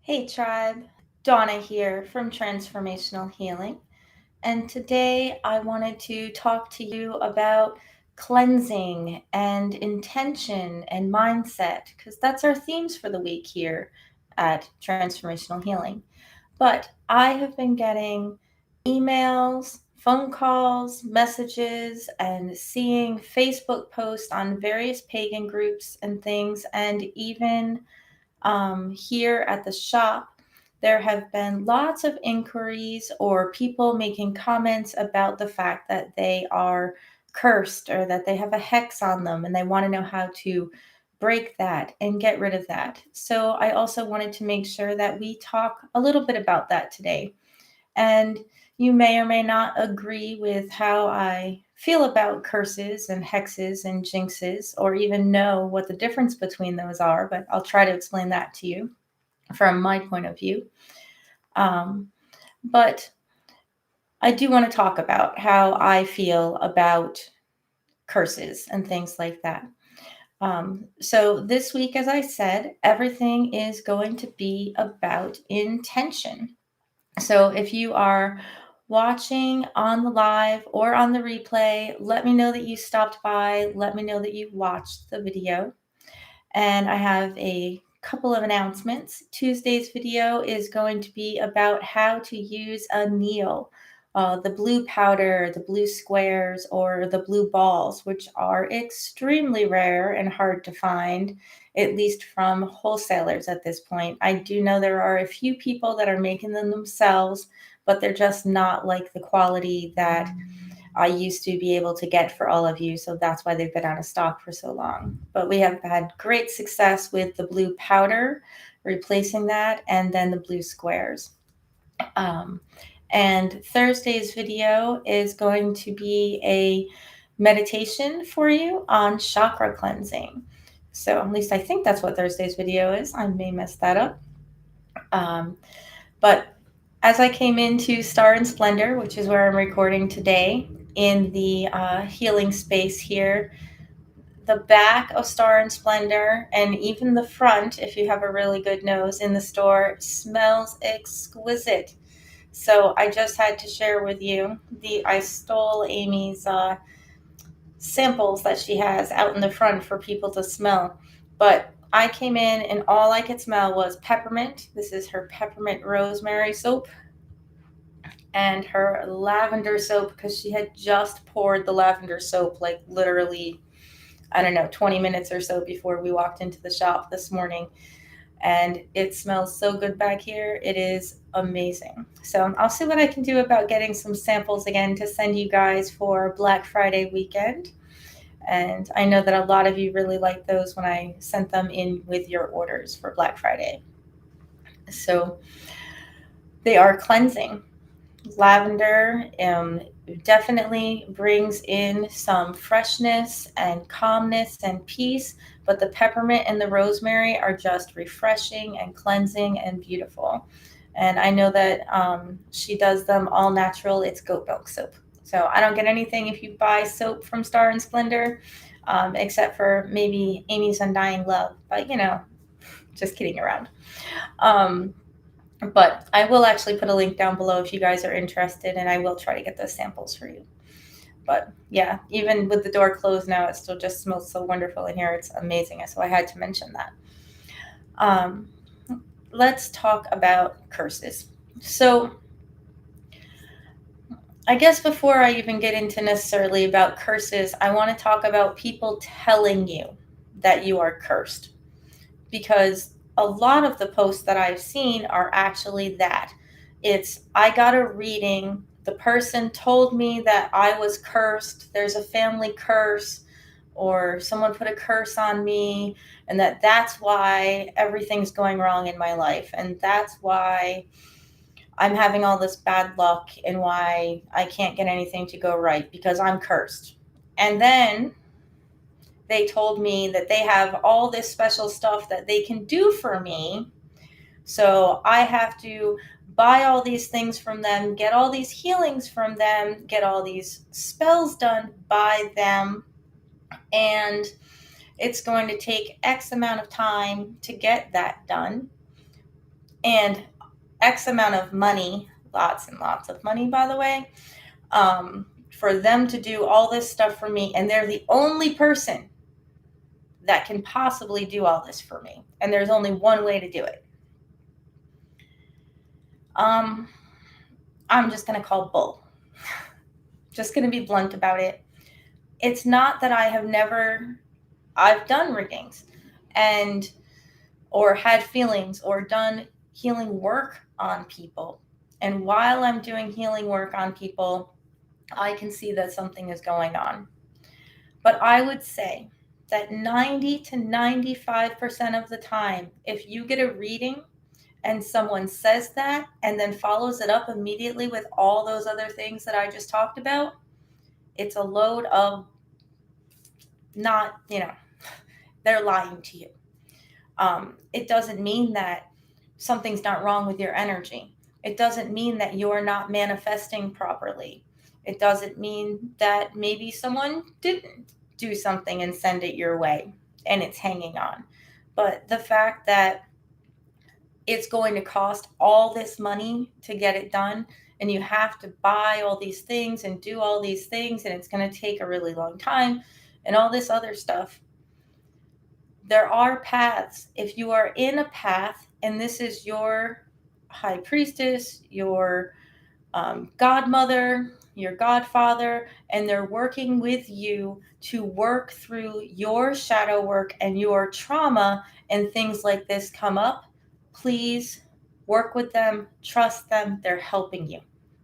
Hey tribe, Dawna here from Transformational Healing. And today I wanted to talk to you about cleansing and intention and mindset, because that's our themes for the week here at Transformational Healing. But I have been getting emails, phone calls, messages, and seeing Facebook posts on various pagan groups and things, and even here at the shop, there have been lots of inquiries or people making comments about the fact that they are cursed or that they have a hex on them and they want to know how to break that and get rid of that. So I also wanted to make sure that we talk a little bit about that today. And you may or may not agree with how I feel about curses and hexes and jinxes, or even know what the difference between those are, but I'll try to explain that to you from my point of view. But I do want to talk about how I feel about curses and things like that. So this week, as I said, everything is going to be about intention. So if you are watching on the live or on the replay, let me know that you stopped by. Let me know that you watched the video. And I have a couple of announcements. Tuesday's video is going to be about how to use a needle, the blue powder, the blue squares, or the blue balls, which are extremely rare and hard to find, at least from wholesalers at this point. I do know there are a few people that are making them themselves, but they're just not like the quality that I used to be able to get for all of you. So that's why they've been out of stock for so long. But we have had great success with the blue powder, replacing that, and then the blue squares. Um, and Thursday's video is going to be a meditation for you on chakra cleansing. So at least I think that's what Thursday's video is. I may mess that up. But as I came into Star and Splendor, which is where I'm recording today, in the healing space here, the back of Star and Splendor and even the front, if you have a really good nose in the store, smells exquisite. So I just had to share with you I stole Amy's samples that she has out in the front for people to smell. But I came in and all I could smell was peppermint. This is her peppermint rosemary soap and her lavender soap, because she had just poured the lavender soap like literally, I don't know, 20 minutes or so before we walked into the shop this morning. And it smells so good back here. It is amazing. So I'll see what I can do about getting some samples again to send you guys for Black Friday weekend. And I know that a lot of you really liked those when I sent them in with your orders for Black Friday. So they are cleansing. Lavender definitely brings in some freshness and calmness and peace, but the peppermint and the rosemary are just refreshing and cleansing and beautiful. And I know that she does them all natural. It's goat milk soap. So I don't get anything if you buy soap from Star and Splendor, except for maybe Amy's Undying Love. But, just kidding around. But I will actually put a link down below if you guys are interested, and I will try to get those samples for you. But yeah, even with the door closed now, it still just smells so wonderful in here. It's amazing. So I had to mention that. Let's talk about curses. So I guess before I even get into necessarily about curses, I want to talk about people telling you that you are cursed, because a lot of the posts that I've seen are actually that. It's, I got a reading, the person told me that I was cursed, there's a family curse, or someone put a curse on me, and that's why everything's going wrong in my life, and that's why I'm having all this bad luck, and why I can't get anything to go right, because I'm cursed. And then they told me that they have all this special stuff that they can do for me. So I have to buy all these things from them, get all these healings from them, get all these spells done by them. And it's going to take X amount of time to get that done. and X amount of money, lots and lots of money, by the way, for them to do all this stuff for me. And they're the only person that can possibly do all this for me. And there's only one way to do it. I'm just going to call bull. Just going to be blunt about it. It's not that I've done readings and or had feelings or done healing work on people. And while I'm doing healing work on people, I can see that something is going on. But I would say that 90 to 95% of the time, if you get a reading and someone says that and then follows it up immediately with all those other things that I just talked about, it's a load of not, they're lying to you. It doesn't mean that something's not wrong with your energy. It doesn't mean that you're not manifesting properly. It doesn't mean that maybe someone didn't do something and send it your way and it's hanging on. But the fact that it's going to cost all this money to get it done, and you have to buy all these things and do all these things, and it's going to take a really long time and all this other stuff. There are paths. If you are in a path and this is your high priestess, your godmother, your godfather, and they're working with you to work through your shadow work and your trauma, and things like this come up, please work with them, trust them, they're helping you.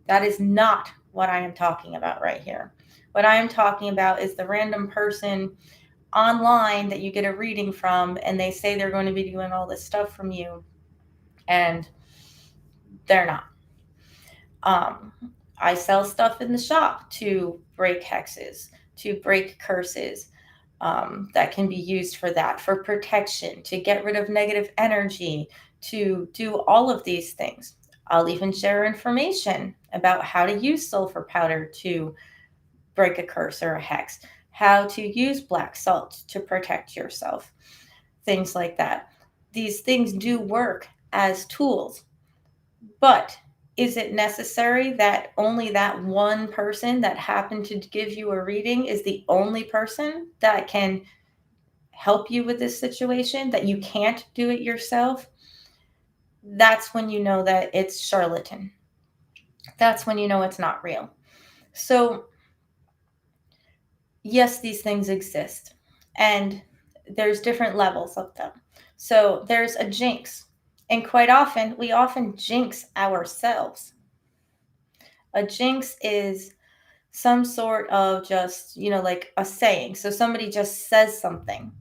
That is not what I am talking about right here. What I am talking about is the random person online that you get a reading from and they say they're going to be doing all this stuff from you and they're not. I sell stuff in the shop to break hexes, to break curses, that can be used for that, for protection, to get rid of negative energy, to do all of these things. I'll even share information about how to use sulfur powder to break a curse or a hex, how to use black salt to protect yourself, things like that. These things do work as tools, but is it necessary that only that one person that happened to give you a reading is the only person that can help you with this situation, that you can't do it yourself? That's when you know that it's charlatan. That's when you know it's not real. So, yes, these things exist, and there's different levels of them. So, there's a jinx, and quite often, we often jinx ourselves. A jinx is some sort of just, like a saying. So somebody just says something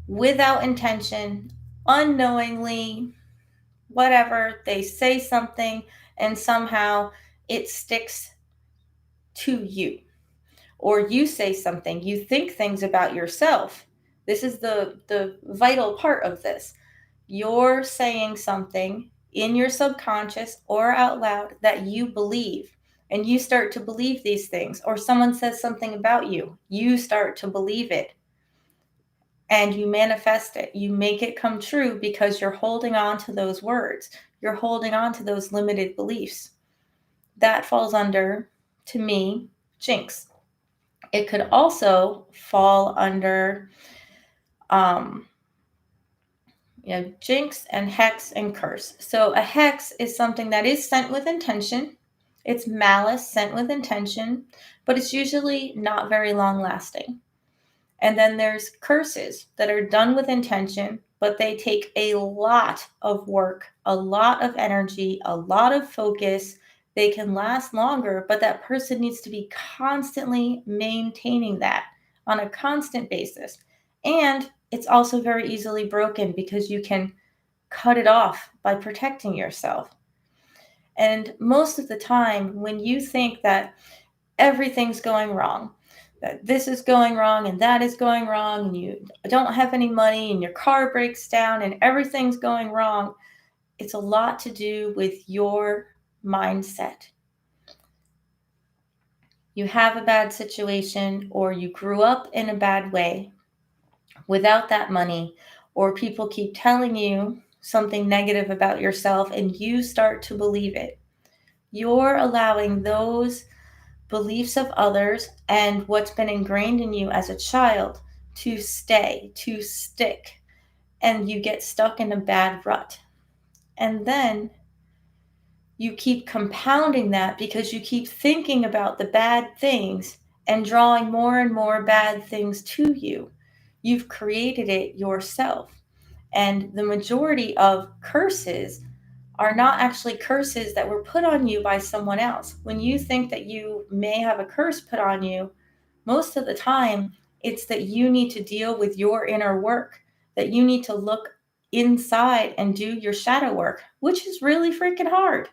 without intention, unknowingly, whatever, they say something and somehow it sticks to you. Or you say something, you think things about yourself. This is the vital part of this. You're saying something in your subconscious or out loud that you believe, and you start to believe these things. Or someone says something about you, you start to believe it, and you manifest it. You make it come true because you're holding on to those words. You're holding on to those limited beliefs. That falls under, to me, jinx. It could also fall under jinx and hex and curse. So a hex is something that is sent with intention. It's malice sent with intention, but it's usually not very long lasting. And then there's curses that are done with intention, but they take a lot of work, a lot of energy, a lot of focus. They can last longer, but that person needs to be constantly maintaining that on a constant basis. And it's also very easily broken because you can cut it off by protecting yourself. And most of the time, when you think that everything's going wrong, that this is going wrong and that is going wrong, and you don't have any money and your car breaks down and everything's going wrong, it's a lot to do with your mindset. You have a bad situation, or you grew up in a bad way without that money, or people keep telling you something negative about yourself and you start to believe it, you're allowing those beliefs of others and what's been ingrained in you as a child to stay, to stick, and you get stuck in a bad rut. And then you keep compounding that because you keep thinking about the bad things and drawing more and more bad things to you. You've created it yourself. And the majority of curses are not actually curses that were put on you by someone else. When you think that you may have a curse put on you, most of the time it's that you need to deal with your inner work, that you need to look inside and do your shadow work, which is really freaking hard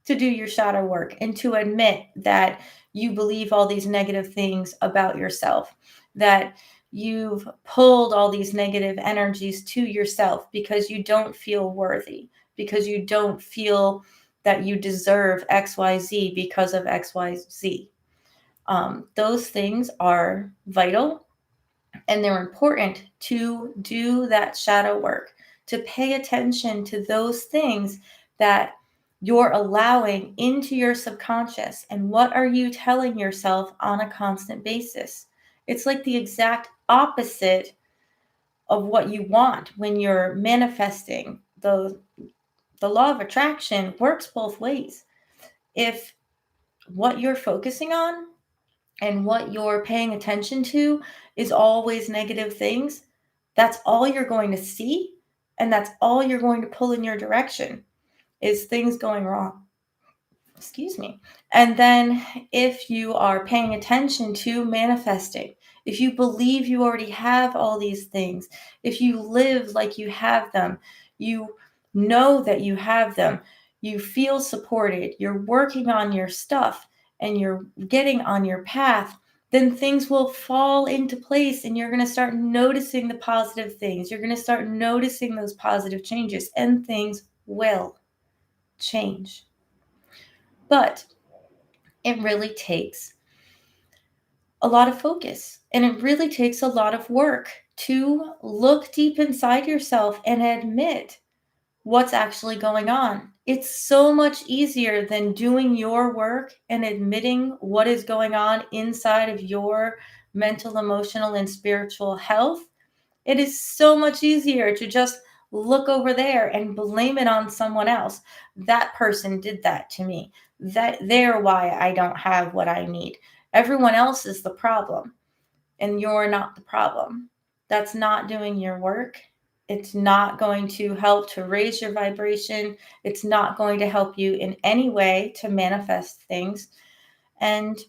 to do your shadow work and to admit that you believe all these negative things about yourself, that you've pulled all these negative energies to yourself because you don't feel worthy, because you don't feel that you deserve XYZ because of XYZ. Those things are vital and they're important to do that shadow work, to pay attention to those things that you're allowing into your subconscious and what are you telling yourself on a constant basis. It's like the exact opposite of what you want when you're manifesting. The law of attraction works both ways. If what you're focusing on and what you're paying attention to is always negative things, that's all you're going to see. And that's all you're going to pull in your direction is things going wrong. Excuse me. And then if you are paying attention to manifesting, if you believe you already have all these things, if you live like you have them, you know that you have them, you feel supported, you're working on your stuff, and you're getting on your path, then things will fall into place and you're going to start noticing the positive things. You're going to start noticing those positive changes and things will change. But it really takes a lot of focus and it really takes a lot of work to look deep inside yourself and admit what's actually going on. It's so much easier than doing your work and admitting what is going on inside of your mental, emotional, and spiritual health. It is so much easier to just look over there and blame it on someone else. That person did that to me. They're why I don't have what I need. Everyone else is the problem, and you're not the problem. That's not doing your work. It's not going to help to raise your vibration. It's not going to help you in any way to manifest things. And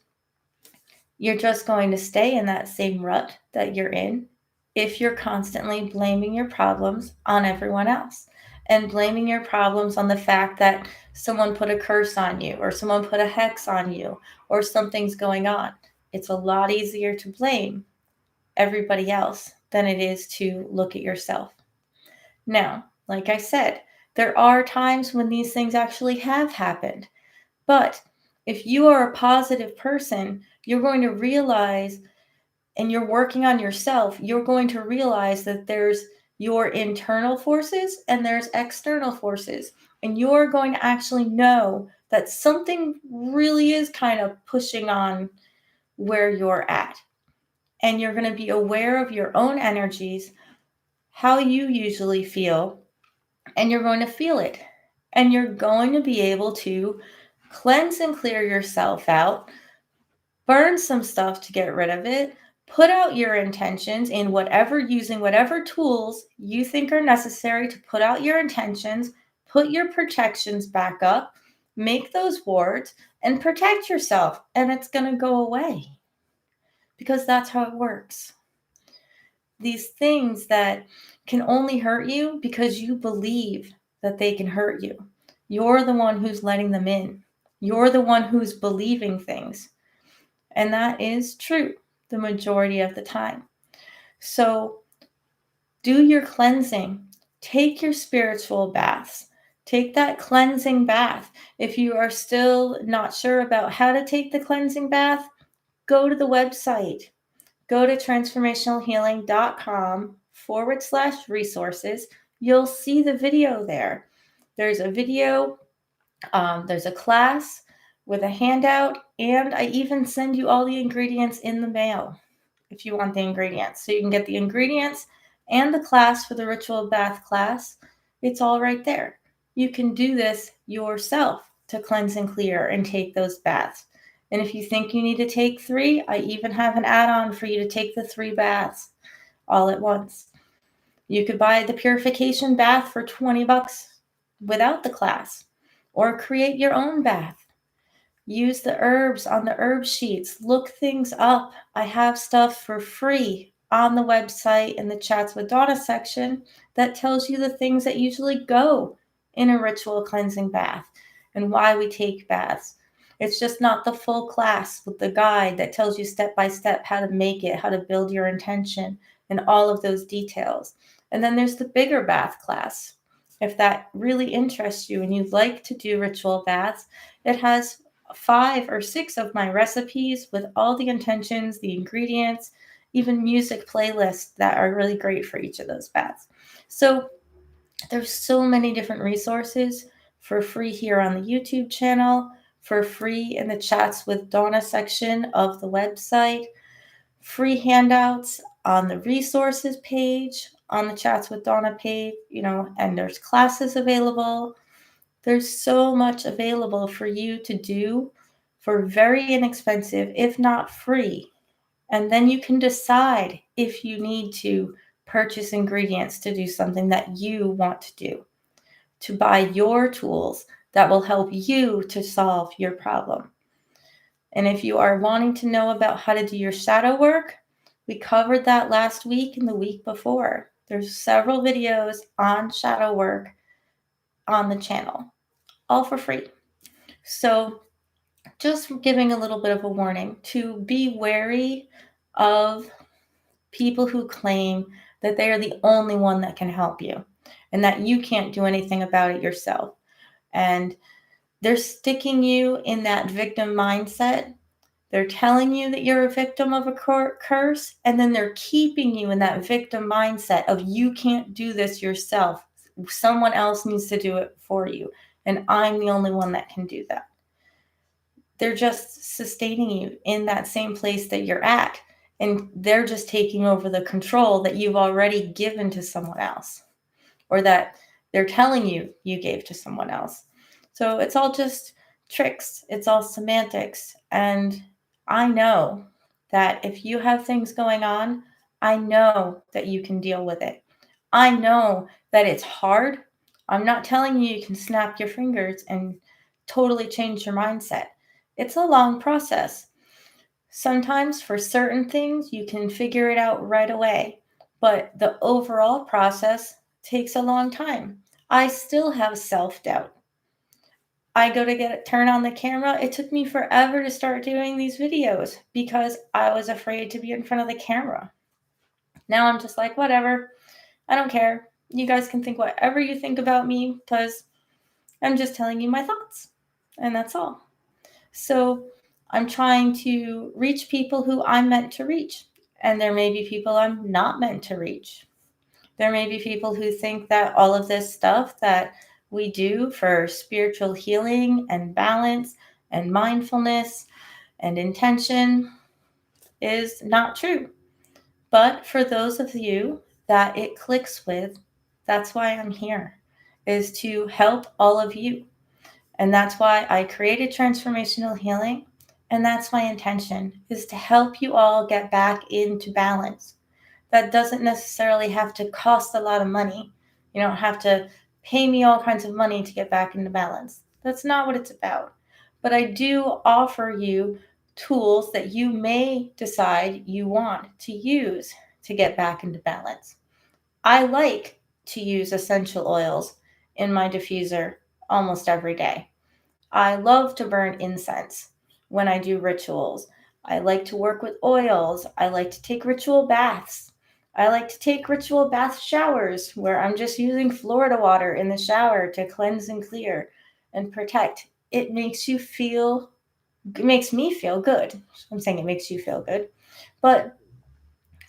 you're just going to stay in that same rut that you're in if you're constantly blaming your problems on everyone else and blaming your problems on the fact that someone put a curse on you or someone put a hex on you or something's going on. It's a lot easier to blame everybody else than it is to look at yourself. Now, like I said, there are times when these things actually have happened. But if you are a positive person, you're going to realize, and you're working on yourself, you're going to realize that there's your internal forces and there's external forces. And you're going to actually know that something really is kind of pushing on where you're at. And you're going to be aware of your own energies, how you usually feel, and you're going to feel it. And you're going to be able to cleanse and clear yourself out, burn some stuff to get rid of it, put out your intentions in whatever, using whatever tools you think are necessary to put out your intentions, put your protections back up, make those wards, and protect yourself. And it's going to go away because that's how it works. These things that can only hurt you because you believe that they can hurt you. You're the one who's letting them in. You're the one who's believing things. And that is true the majority of the time. So do your cleansing. Take your spiritual baths. Take that cleansing bath. If you are still not sure about how to take the cleansing bath, go to the website. Go to transformationalhealing.com/resources. you'll see the video there. There's a video, there's a class with a handout, and I even send you all the ingredients in the mail if you want the ingredients. So you can get the ingredients and the class for the ritual bath class. It's all right there. You can do this yourself to cleanse and clear and take those baths. And if you think you need to take 3, I even have an add-on for you to take the 3 baths all at once. You could buy the purification bath for $20 without the class, or create your own bath. Use the herbs on the herb sheets. Look things up. I have stuff for free on the website in the Chats with Dawna section that tells you the things that usually go in a ritual cleansing bath and why we take baths. It's just not the full class with the guide that tells you step by step how to make it, how to build your intention, and all of those details. And then there's the bigger bath class. If that really interests you and you'd like to do ritual baths, it has 5 or 6 of my recipes with all the intentions, the ingredients, even music playlists that are really great for each of those baths. So there's so many different resources for free here on the YouTube channel, for free in the Chats with Dawna section of the website, free handouts on the resources page, on the Chats with Dawna page, and there's classes available. There's so much available for you to do for very inexpensive, if not free. And then you can decide if you need to purchase ingredients to do something that you want to do, to buy your tools that will help you to solve your problem. And if you are wanting to know about how to do your shadow work, we covered that last week and the week before. There's several videos on shadow work on the channel, all for free. So just giving a little bit of a warning to be wary of people who claim that they are the only one that can help you and that you can't do anything about it yourself. And they're sticking you in that victim mindset. They're telling you that you're a victim of a curse, and then they're keeping you in that victim mindset of you can't do this yourself. Someone else needs to do it for you, and I'm the only one that can do that. They're just sustaining you in that same place that you're at, and they're just taking over the control that you've already given to someone else, or that they're telling you you gave to someone else. So it's all just tricks. It's all semantics. And I know that if you have things going on, I know that you can deal with it. I know that it's hard. I'm not telling you you can snap your fingers and totally change your mindset. It's a long process. Sometimes for certain things, you can figure it out right away, but the overall process takes a long time. I still have self-doubt. I go to turn on the camera. It took me forever to start doing these videos because I was afraid to be in front of the camera. Now I'm just like, whatever. I don't care. You guys can think whatever you think about me because I'm just telling you my thoughts. And that's all. So I'm trying to reach people who I'm meant to reach. And there may be people I'm not meant to reach. There may be people who think that all of this stuff that we do for spiritual healing and balance and mindfulness and intention is not true. But for those of you that it clicks with, that's why I'm here, is to help all of you. And that's why I created Transformational Healing. And that's my intention, is to help you all get back into balance. That doesn't necessarily have to cost a lot of money. You don't have to pay me all kinds of money to get back into balance. That's not what it's about. But I do offer you tools that you may decide you want to use to get back into balance. I like to use essential oils in my diffuser almost every day. I love to burn incense when I do rituals. I like to work with oils. I like to take ritual baths. I like to take ritual bath showers where I'm just using Florida water in the shower to cleanse and clear and protect. It makes me feel good. I'm saying it makes you feel good. But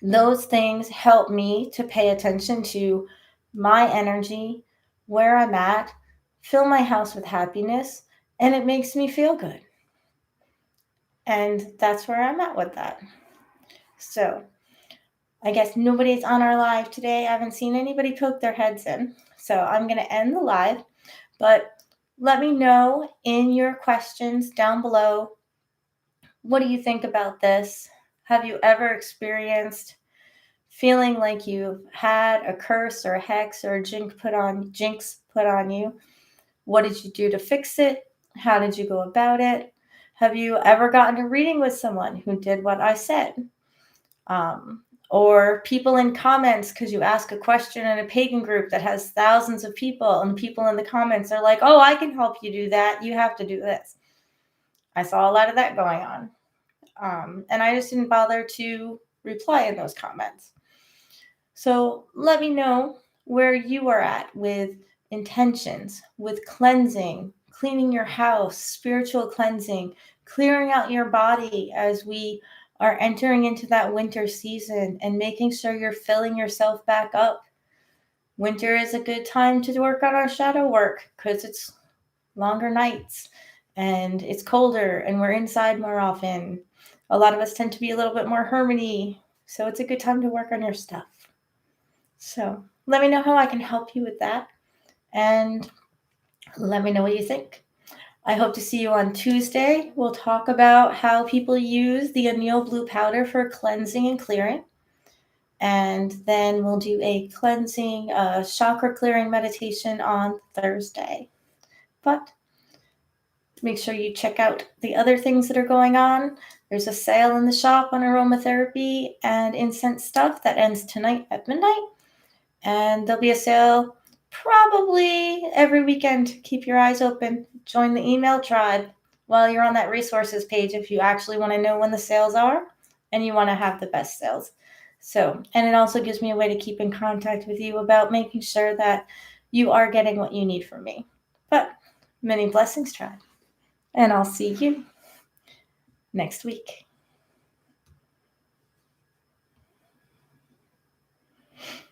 those things help me to pay attention to my energy, where I'm at, fill my house with happiness, and it makes me feel good. And that's where I'm at with that. So I guess nobody's on our live today. I haven't seen anybody poke their heads in. So I'm going to end the live. But let me know in your questions down below, what do you think about this? Have you ever experienced feeling like you've had a curse or a hex or a jinx put on you? What did you do to fix it? How did you go about it? Have you ever gotten a reading with someone who did what I said? Or people in comments, because you ask a question in a pagan group that has thousands of people, and people in the comments are like, oh, I can help you do that. You have to do this. I saw a lot of that going on. And I just didn't bother to reply in those comments. So let me know where you are at with intentions, with cleansing, cleaning your house, spiritual cleansing, clearing out your body as we are entering into that winter season, and making sure you're filling yourself back up. Winter is a good time to work on our shadow work because it's longer nights and it's colder and we're inside more often. A lot of us tend to be a little bit more hermity, so it's a good time to work on your stuff. So let me know how I can help you with that, and let me know what you think. I hope to see you on Tuesday. We'll talk about how people use the anil blue powder for cleansing and clearing. And then we'll do a cleansing, chakra clearing meditation on Thursday. But make sure you check out the other things that are going on. There's a sale in the shop on aromatherapy and incense stuff that ends tonight at midnight. And there'll be a sale probably every weekend. Keep your eyes open. Join the email tribe while you're on that resources page if you actually want to know when the sales are and you want to have the best sales. So, and it also gives me a way to keep in contact with you about making sure that you are getting what you need from me. But many blessings, tribe. And I'll see you next week.